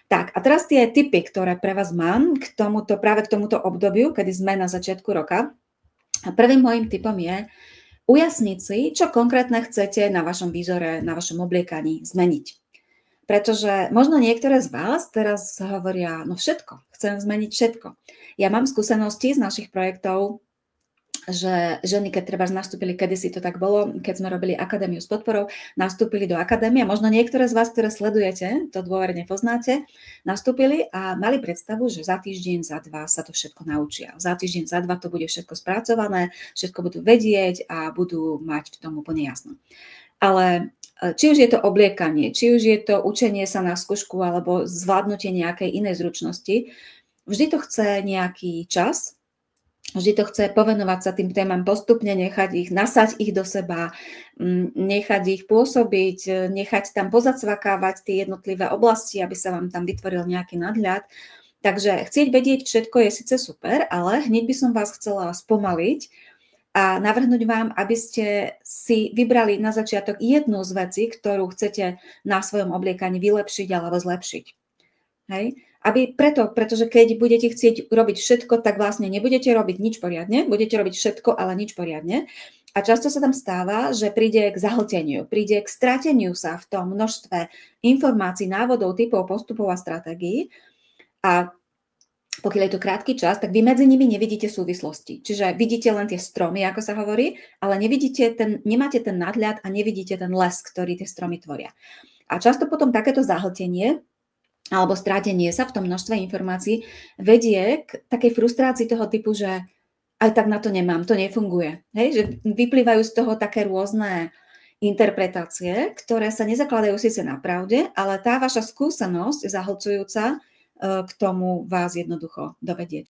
Tak, a teraz tie tipy, ktoré pre vás mám práve k tomuto obdobiu, kedy sme na začiatku roka. A prvým môjim tipom je ujasniť si, čo konkrétne chcete na vašom výzore, na vašom obliekaní zmeniť. Pretože možno niektoré z vás teraz hovoria, no všetko, chcem zmeniť všetko. Ja mám skúsenosti z našich projektov, že ženy, keď treba nastúpili, kedysi to tak bolo, keď sme robili akadémiu s podporou, nastúpili do akadémie, možno niektoré z vás, ktoré sledujete, to dôverne poznáte, nastúpili a mali predstavu, že za týždeň, za dva sa to všetko naučia. Za týždeň, za dva to bude všetko spracované, všetko budú vedieť a budú mať v tom úplne jasno. Ale či už je to obliekanie, či už je to učenie sa na skúšku alebo zvládnutie nejakej inej zručnosti, vždy to chce nejaký čas, vždy to chce povenovať sa tým témam postupne, nechať ich, nasať ich do seba, nechať ich pôsobiť, nechať tam pozacvakávať tie jednotlivé oblasti, aby sa vám tam vytvoril nejaký nadhľad. Takže chcieť vedieť všetko je síce super, ale hneď by som vás chcela spomaliť a navrhnúť vám, aby ste si vybrali na začiatok jednu z vecí, ktorú chcete na svojom obliekaní vylepšiť alebo zlepšiť. Hej? Pretože keď budete chcieť robiť všetko, tak vlastne nebudete robiť nič poriadne, budete robiť všetko, ale nič poriadne. A často sa tam stáva, že príde k zahlteniu, príde k strateniu sa v tom množstve informácií, návodov, typov, postupov a stratégií. A pokiaľ je to krátky čas, tak vy medzi nimi nevidíte súvislosti. Čiže vidíte len tie stromy, ako sa hovorí, ale nemáte ten nadhľad a nevidíte ten les, ktorý tie stromy tvoria. A často potom takéto zahltenie alebo strátenie sa v tom množstve informácií vedie k takej frustrácii toho typu, že aj tak na to nemám, to nefunguje. Hej? Že vyplývajú z toho také rôzne interpretácie, ktoré sa nezakladajú síce na pravde, ale tá vaša skúsenosť zahlcujúca k tomu vás jednoducho dovedie.